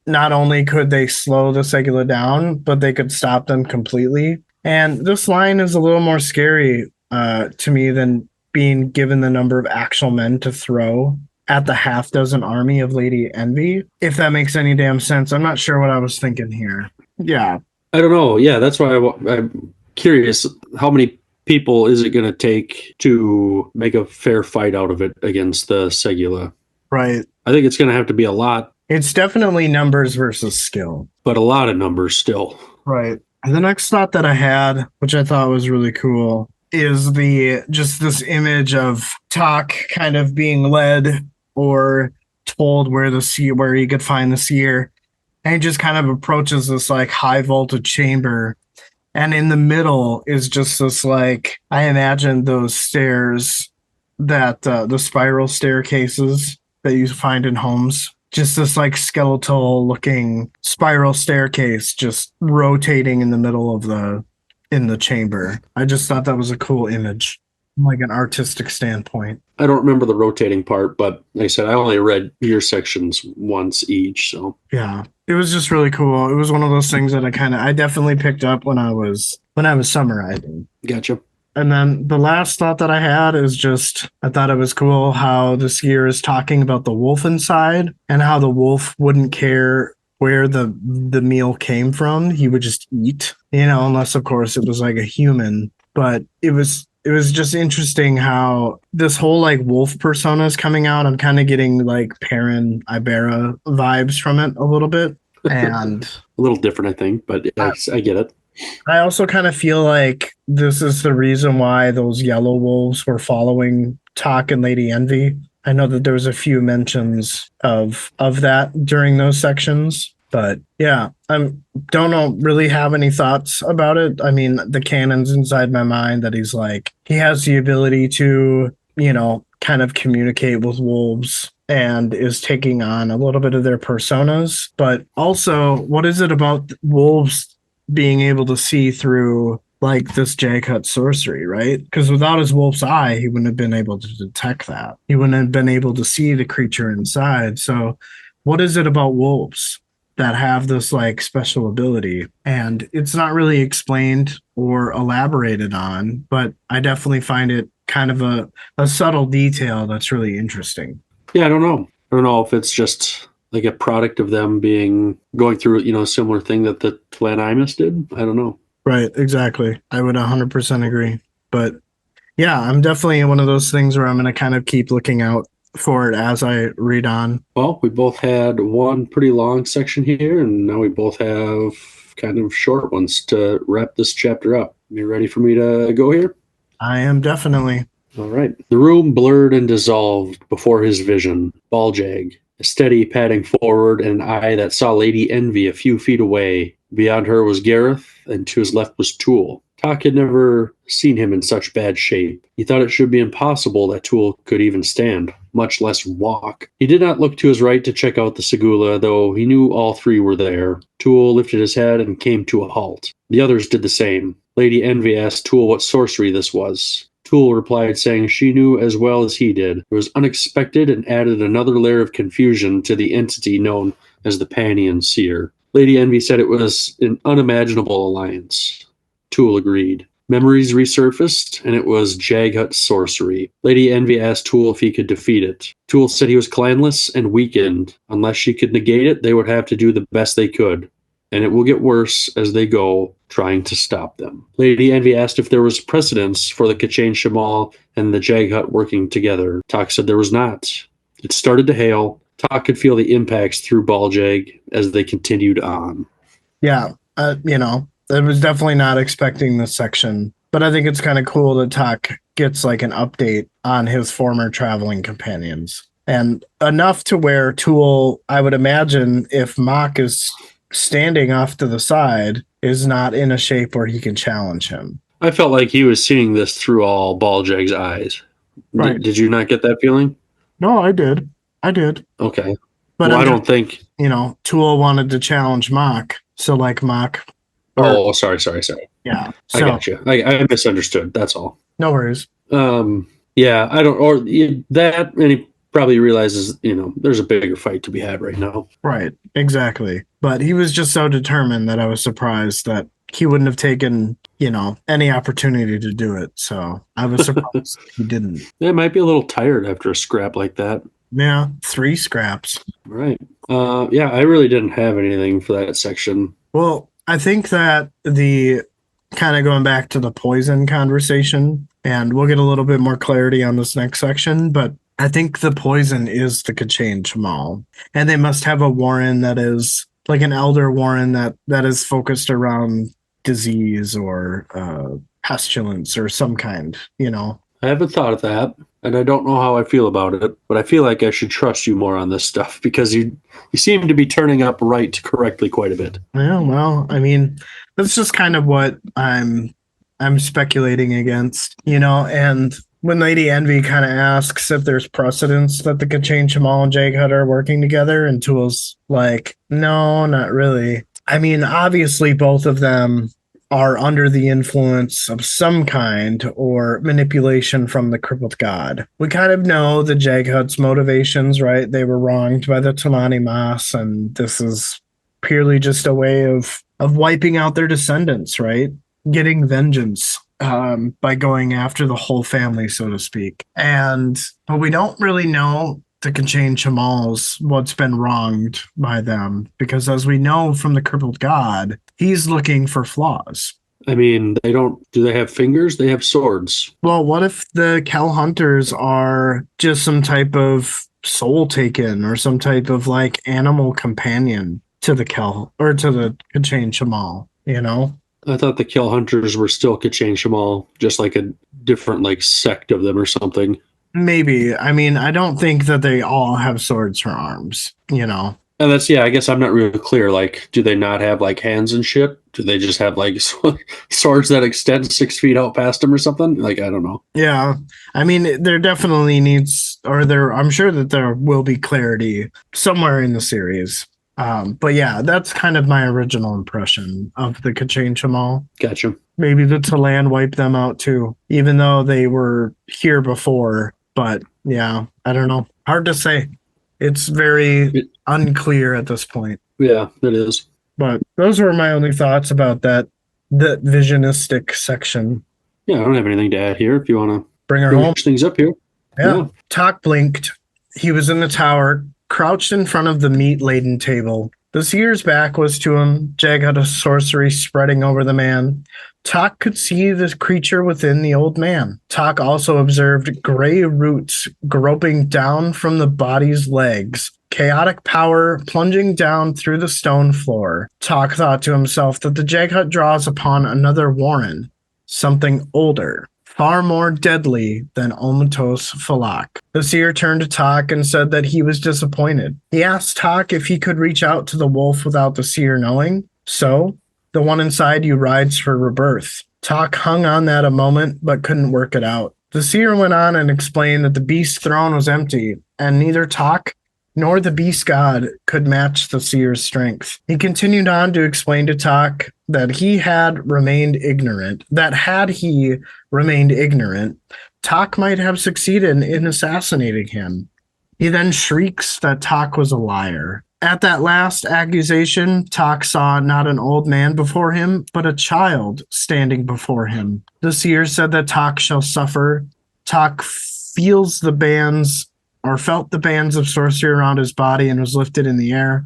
not only could they slow the Segula down, but they could stop them completely. And this line is a little more scary to me than being given the number of actual men to throw at the half dozen army of Lady Envy, if that makes any damn sense. I'm not sure what I was thinking here. Yeah. I don't know. Yeah, that's why I'm curious. How many people is it going to take to make a fair fight out of it against the Segula? Right. I think it's going to have to be a lot, It's definitely numbers versus skill. but a lot of numbers still. Right. And the next thought that I had, which I thought was really cool, is the just this image of Talk kind of being led or told where he could find the seer. And he just kind of approaches this like high voltage chamber. And in the middle is just this like I imagine those stairs that the spiral staircases that you find in homes. Just this like skeletal looking spiral staircase just rotating in the middle of the chamber. I just thought that was a cool image, from like an artistic standpoint. I don't remember the rotating part, but like I said, I only read your sections once each. So Yeah. It was just really cool. It was one of those things that I definitely picked up when I was summarizing. gotcha. And then the last thought that I had is just I thought it was cool how the Seer is talking about the wolf inside and how the wolf wouldn't care where the meal came from. He would just eat, unless of course it was like a human. But it was just interesting how this whole like wolf persona is coming out. I'm kind of getting like Perrin Ibera vibes from it a little bit. And A little different, I think, but I get it. I also kind of feel like this is the reason why those yellow wolves were following Talk and Lady Envy. I know that there was a few mentions of that during those sections, but yeah, I don't really have any thoughts about it. I mean, the canon's inside my mind that he has the ability to, kind of communicate with wolves and is taking on a little bit of their personas. But also, what is it about wolves being able to see through like this Jaghut sorcery, right? Because without his wolf's eye, he wouldn't have been able to detect that. He wouldn't have been able to see the creature inside. So, what is it about wolves that have this like special ability? And it's not really explained or elaborated on, but I definitely find it kind of a subtle detail that's really interesting. Yeah, I don't know. I don't know if it's just like a product of them going through, a similar thing that the Tlanimus did. I don't know. Right, exactly. I would 100% agree. But yeah, I'm definitely one of those things where I'm going to kind of keep looking out for it as I read on. Well, we both had one pretty long section here, and now we both have kind of short ones to wrap this chapter up. You ready for me to go here? I am definitely. All right. The room blurred and dissolved before his vision. Baljag, a steady padding forward, and an eye that saw Lady Envy a few feet away. Beyond her was Gareth, and to his left was Tool. Talk had never seen him in such bad shape. He thought it should be impossible that Tool could even stand, much less walk. He did not look to his right to check out the Segula, though he knew all three were there. Tool lifted his head and came to a halt. The others did the same. Lady Envy asked Tool what sorcery this was. Tool replied, saying she knew as well as he did. It was unexpected and added another layer of confusion to the entity known as the Panian Seer. Lady Envy said it was an unimaginable alliance. Tool agreed. Memories resurfaced, and it was Jaghut sorcery. Lady Envy asked Tool if he could defeat it. Tool said he was clanless and weakened. Unless she could negate it, they would have to do the best they could. And it will get worse as they go, trying to stop them. Lady Envy asked if there was precedence for the Kachain Shamal and the Jaghut working together. Talk said there was not. It started to hail. Talk could feel the impacts through Baljag as they continued on. Yeah, I was definitely not expecting this section, but I think it's kind of cool that Talk gets like an update on his former traveling companions. And enough to where Tool, I would imagine, if Mock is standing off to the side, is not in a shape where he can challenge him. I felt like he was seeing this through all Baljag's eyes. Right. Did you not get that feeling? No, I did. Okay. But well, I don't think... Tool wanted to challenge Mock. So like Mock... sorry. Yeah. I got you. I misunderstood. That's all. No worries. Yeah, I don't... Or that, and he probably realizes, there's a bigger fight to be had right now. Right. Exactly. But he was just so determined that I was surprised that he wouldn't have taken, any opportunity to do it. So I was surprised he didn't. They might be a little tired after a scrap like that. Yeah, 3 scraps. Right. Yeah, I really didn't have anything for that section. Well, I think that the kind of going back to the poison conversation, and we'll get a little bit more clarity on this next section, but I think the poison is the Kachane Chamal. And they must have a warren that is like an elder warren that is focused around disease or pestilence or some kind, you know. I haven't thought of that, and I don't know how I feel about it, but I feel like I should trust you more on this stuff because you seem to be turning up right correctly quite a bit. Yeah, well, I mean, that's just kind of what I'm speculating against, you know, and when Lady Envy kind of asks if there's precedence that the Kachane Chamal and Jaghut are working together, and Tool's like, no, not really. I mean, obviously both of them are under the influence of some kind or manipulation from the crippled god. We kind of know the Jaghut's motivations, right? They were wronged by the Tamani Mas, and this is purely just a way of wiping out their descendants, right? Getting vengeance by going after the whole family, so to speak. But we don't really know the Kachane Chamal's what's been wronged by them, because as we know from the crippled god, he's looking for flaws. I mean, do they have fingers? They have swords. Well, what if the Kel Hunters are just some type of soul taken or some type of like animal companion to the Kel or to the Kachane Chamal, you know? I thought the Kill Hunters were still Kachane Chamal, just like a different like sect of them or something. Maybe. I mean, I don't think that they all have swords for arms, you know? And I guess I'm not really clear. Like, do they not have like hands and shit? Do they just have like swords that extend 6 feet out past them or something? Like, I don't know. Yeah. I mean, there definitely needs, I'm sure that there will be clarity somewhere in the series. But yeah, that's kind of my original impression of the Kachane Chamal. Gotcha. Maybe the Talan wiped them out too, even though they were here before. But yeah, I don't know. Hard to say. It's very unclear at this point. Yeah, it is. But those were my only thoughts about that visionistic section. Yeah, I don't have anything to add here. If you want to Bring her home. things up here. Yeah. Tok blinked. He was in the tower, crouched in front of the meat-laden table. The seer's back was to him, Jaghut of sorcery spreading over the man. Tok could see the creature within the old man. Tok also observed gray roots groping down from the body's legs, chaotic power plunging down through the stone floor. Tok thought to himself that the Jaghut draws upon another warren, something older, far more deadly than Omatos Falak. The seer turned to Tok and said that he was disappointed. He asked Tok if he could reach out to the wolf without the seer knowing. So, the one inside you rides for rebirth. Tok hung on that a moment, but couldn't work it out. The seer went on and explained that the beast throne was empty, and neither Tok nor the beast god could match the seer's strength. He continued on to explain to Tok that had he remained ignorant, Tok might have succeeded in assassinating him. He then shrieks that Tok was a liar. At that last accusation, Tok saw not an old man before him, but a child standing before him. The seer said that Tok shall suffer. Tok felt the bands of sorcery around his body and was lifted in the air.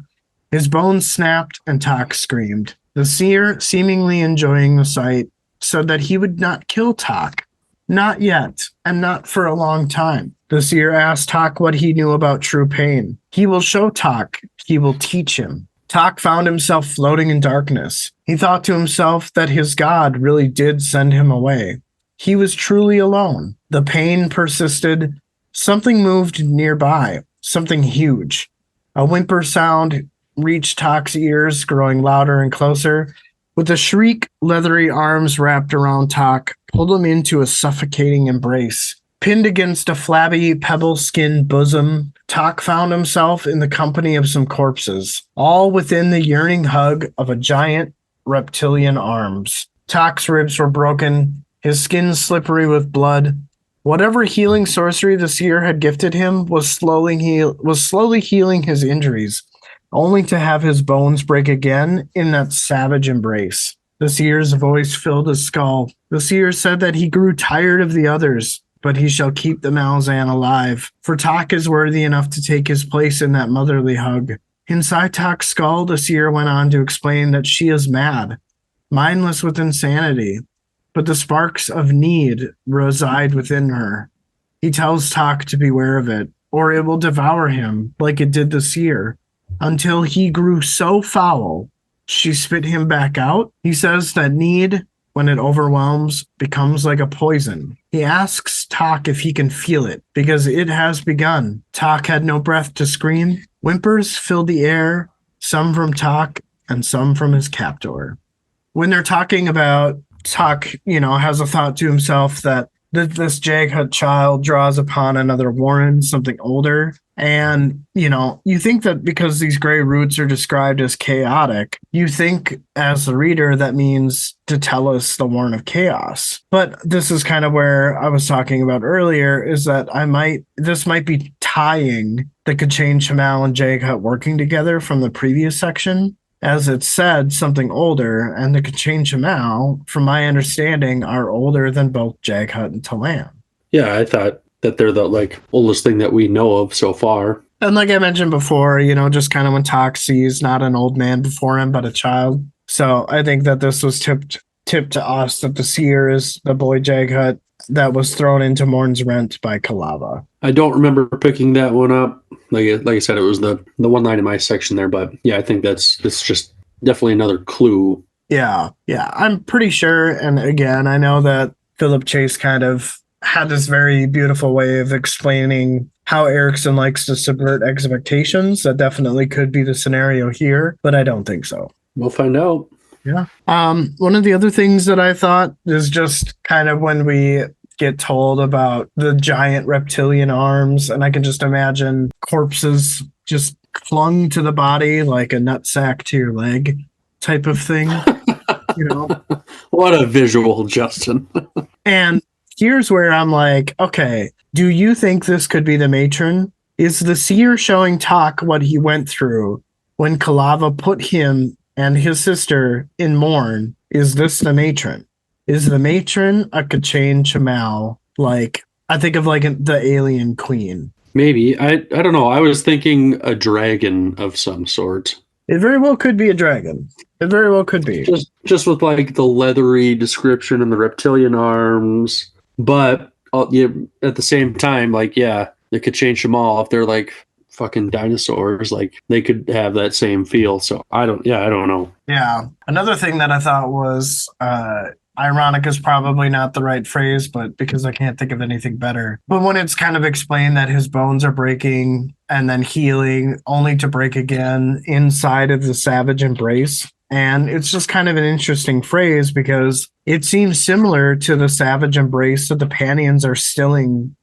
His bones snapped and Tok screamed. The seer, seemingly enjoying the sight, said that he would not kill Tok. Not yet, and not for a long time. The seer asked Tok what he knew about true pain. He will show Tok. He will teach him. Tok found himself floating in darkness. He thought to himself that his god really did send him away. He was truly alone. The pain persisted. Something moved nearby, something huge. A whimper sound reached Tok's ears, growing louder and closer. With a shriek, leathery arms wrapped around Tok pulled him into a suffocating embrace. Pinned against a flabby, pebble-skinned bosom, Tok found himself in the company of some corpses, all within the yearning hug of a giant reptilian arms. Tok's ribs were broken, his skin slippery with blood. Whatever healing sorcery the seer had gifted him was slowly healing his injuries, only to have his bones break again in that savage embrace. The seer's voice filled his skull. The seer said that he grew tired of the others, but he shall keep the Malazan alive, for Tok is worthy enough to take his place in that motherly hug. Inside Talk's skull, the seer went on to explain that she is mad, mindless with insanity, but the sparks of need reside within her. He tells Talk to beware of it, or it will devour him like it did the seer, until he grew so foul she spit him back out. He says that need, when it overwhelms, becomes like a poison. He asks Talk if he can feel it, because it has begun. Talk had no breath to scream. Whimpers filled the air, some from Talk and some from his captor. When they're talking about Talk, has a thought to himself that this Jaghut child draws upon another Warren, something older. And, you think that because these gray roots are described as chaotic, you think as the reader that means to tell us the Warren of Chaos. But this is kind of where I was talking about earlier, is that this might be tying the Kachane, Shamal, and Jaghut working together from the previous section. As it said, something older, and the Kachane Shamal, from my understanding, are older than both Jaghut and Talan. Yeah, I thought that they're the oldest thing that we know of so far. And like I mentioned before, just kind of when Talk sees not an old man before him, but a child. So I think that this was tipped to us that the Seer is the boy Jaghut that was thrown into Morn's Rent by Kalava. I don't remember picking that one up. Like I said, it was the one line in my section there, but yeah, I think it's just definitely another clue. Yeah, I'm pretty sure. And again, I know that Philip Chase kind of had this very beautiful way of explaining how Erickson likes to subvert expectations. That definitely could be the scenario here, but I don't think so. We'll find out. Yeah. One of the other things that I thought is just kind of when we get told about the giant reptilian arms, and I can just imagine corpses just clung to the body like a nutsack to your leg type of thing. What a visual, Justin. And here's where I'm like, okay, do you think this could be the matron? Is the Seer showing Talk what he went through when Kalava put him and his sister in Morn? Is this the matron? Is the matron a Kachane Shamal? I think of the alien queen. Maybe. I don't know. I was thinking a dragon of some sort. It very well could be a dragon. It very well could be. Just with the leathery description and the reptilian arms. But at the same time, the Kachane Shamal, if they're fucking dinosaurs, they could have that same feel. So I don't know. Yeah. Another thing that I thought was ironic is probably not the right phrase, but because I can't think of anything better. But when it's kind of explained that his bones are breaking and then healing only to break again inside of the savage embrace. And it's just kind of an interesting phrase because it seems similar to the savage embrace that the Panions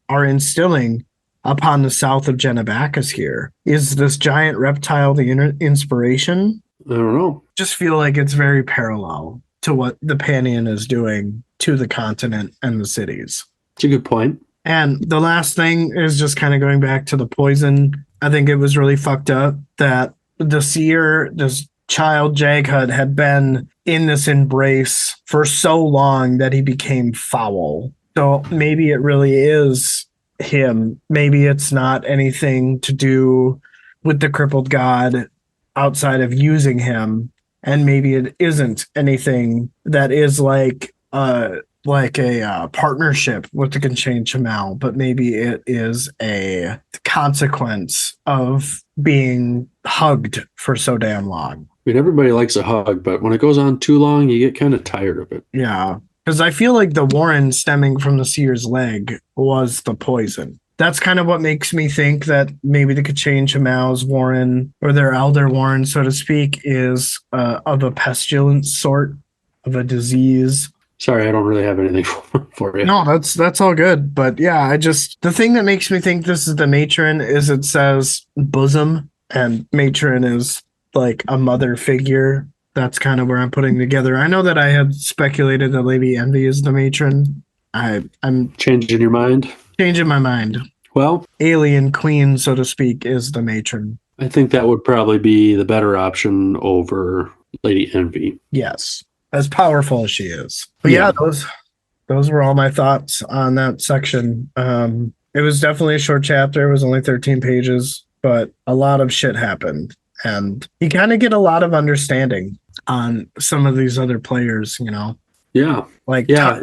are instilling upon the south of Genebacus here. Is this giant reptile the inspiration? I don't know. Just feel like it's very parallel to what the Panion is doing to the continent and the cities. It's a good point. And the last thing is just kind of going back to the poison. I think it was really fucked up that the Seer, this child Jaghut, had been in this embrace for so long that he became foul. So maybe it really is him. Maybe it's not anything to do with the crippled god outside of using him. And maybe it isn't anything that is like a partnership with the Kachane Shamal, but maybe it is a consequence of being hugged for so damn long. I mean, everybody likes a hug, but when it goes on too long, you get kind of tired of it. Yeah, because I feel like the Warren stemming from the Seer's leg was the poison. That's kind of what makes me think that maybe the Kachane Shamal's Warren, or their elder Warren, so to speak, is of a pestilence sort, of a disease. Sorry, I don't really have anything for you. No, that's all good. But yeah, the thing that makes me think this is the matron is it says bosom, and matron is like a mother figure. That's kind of where I'm putting together. I know that I had speculated that Lady Envy is the matron. I'm changing your mind. Changing my mind. Well, alien queen, so to speak, is the matron. I think that would probably be the better option over Lady Envy. Yes, as powerful as she is. But yeah, those were all my thoughts on that section. It was definitely a short chapter. It was only 13 pages, but a lot of shit happened. and you kind of get a lot of understanding on some of these other players, Yeah. like Yeah.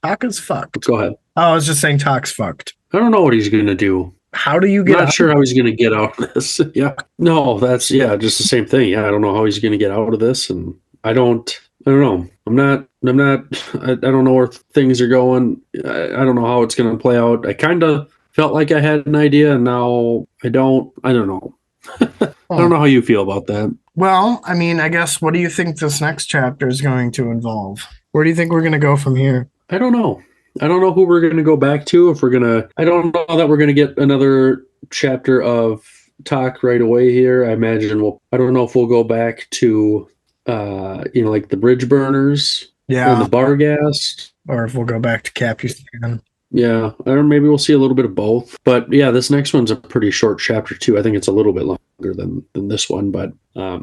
Taka's fucked. Go ahead. Oh, I was just saying Tak's fucked. I don't know what he's going to do. How do you I'm get not out? sure how he's going to get out of this. Yeah. No, that's, just the same thing. Yeah. I don't know how he's going to get out of this. And I don't know. I don't know where things are going. I don't know how it's going to play out. I kind of felt like I had an idea, and now I don't know. I don't know how you feel about that. Well, I mean, I guess, what do you think this next chapter is going to involve? Where do you think we're going to go from here? I don't know. I don't know who we're going to go back to. I don't know that we're going to get another chapter of talk right away here. I imagine I don't know if we'll go back to, like the bridge burners and the Barghast. Or if we'll go back to Capucin. Yeah, or maybe we'll see a little bit of both. But yeah, this next one's a pretty short chapter too. I think it's a little bit longer than this one. But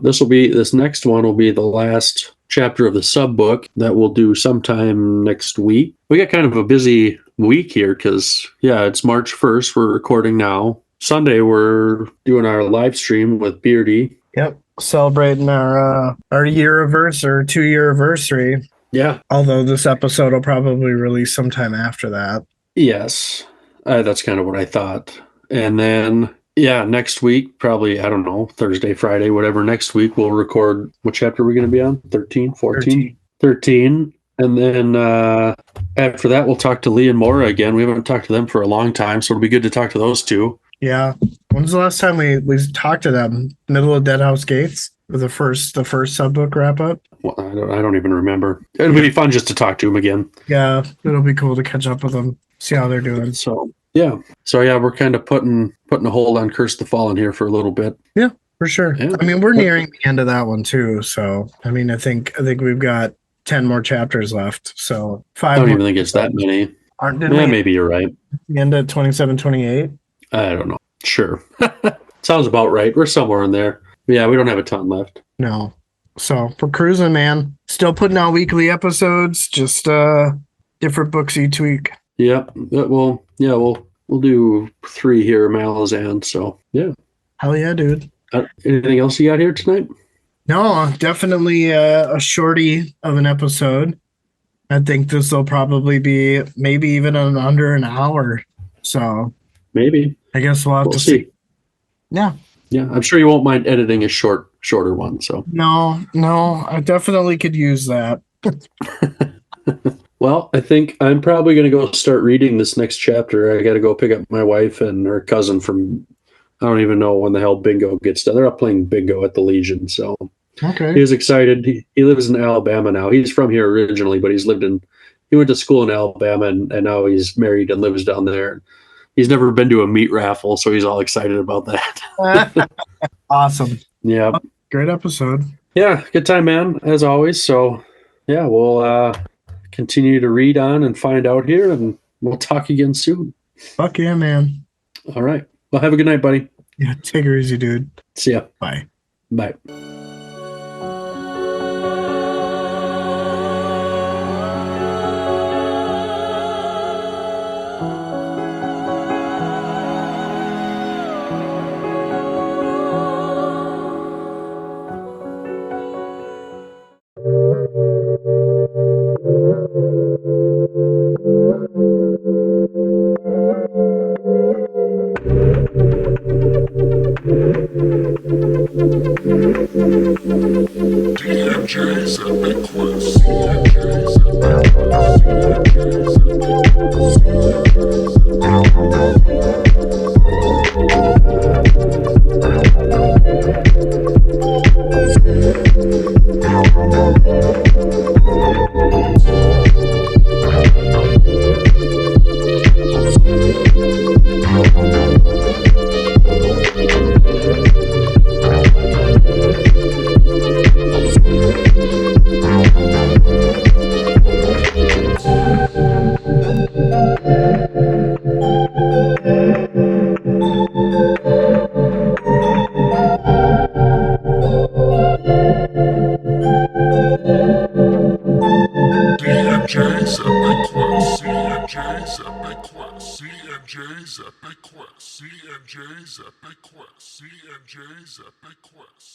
this next one will be the last chapter of the sub book that we'll do sometime next week. We got kind of a busy week here because it's March 1st. We're recording now. Sunday we're doing our live stream with Beardy. Yep, celebrating our year anniversary, or 2-year anniversary. Yeah. Although this episode will probably release sometime after that. Yes, that's kind of what I thought. And then, next week, probably, I don't know, Thursday, Friday, whatever, next week, we'll record, what chapter are we going to be on? 13, 14? 13. And then after that, we'll talk to Lee and Maura again. We haven't talked to them for a long time, so it'll be good to talk to those two. Yeah. When's the last time we talked to them? Middle of Deadhouse Gates? The first sub-book wrap-up? Well, I don't even remember. It'll be fun just to talk to them again. Yeah, it'll be cool to catch up with them, see how they're doing. So we're kind of putting a hold on Curse the Fallen here for a little bit. Yeah, for sure. Yeah. I mean, we're nearing the end of that one too. So I mean, I think we've got 10 more chapters left. So 5. I don't even think it's that many. Maybe you're right. End at 27, 28. I don't know. Sure, sounds about right. We're somewhere in there. Yeah, we don't have a ton left. No. So we're cruising, man. Still putting out weekly episodes, just different books each week. Yep. We'll do 3 here, Malazan. So yeah. Hell yeah, dude. Anything else you got here tonight? No, definitely a shorty of an episode. I think this will probably be maybe even under an hour. So maybe. I guess we'll have to see. Yeah. Yeah, I'm sure you won't mind editing a shorter one. So no, I definitely could use that. Well, I think I'm probably going to go start reading this next chapter. I got to go pick up my wife and her cousin from, I don't even know when the hell bingo gets done. They're up playing bingo at the Legion. So okay. He's excited. He lives in Alabama now. He's from here originally, but he went to school in Alabama and now he's married and lives down there. He's never been to a meat raffle, so he's all excited about that. Awesome. Yeah. Great episode. Yeah, good time, man, as always. So, yeah, we'll continue to read on and find out here, and we'll talk again soon. Fuck yeah, man. All right. Well, have a good night, buddy. Yeah, take her easy, dude. See ya. Bye. Bye. DMJ's Epic Quest. DMJ's Epic Quest. DMJ's Epic Quest. CNJ's Epic Quest. CNJ's Epic Quest. CNJ's Epic Quest. CNJ's Epic Quest.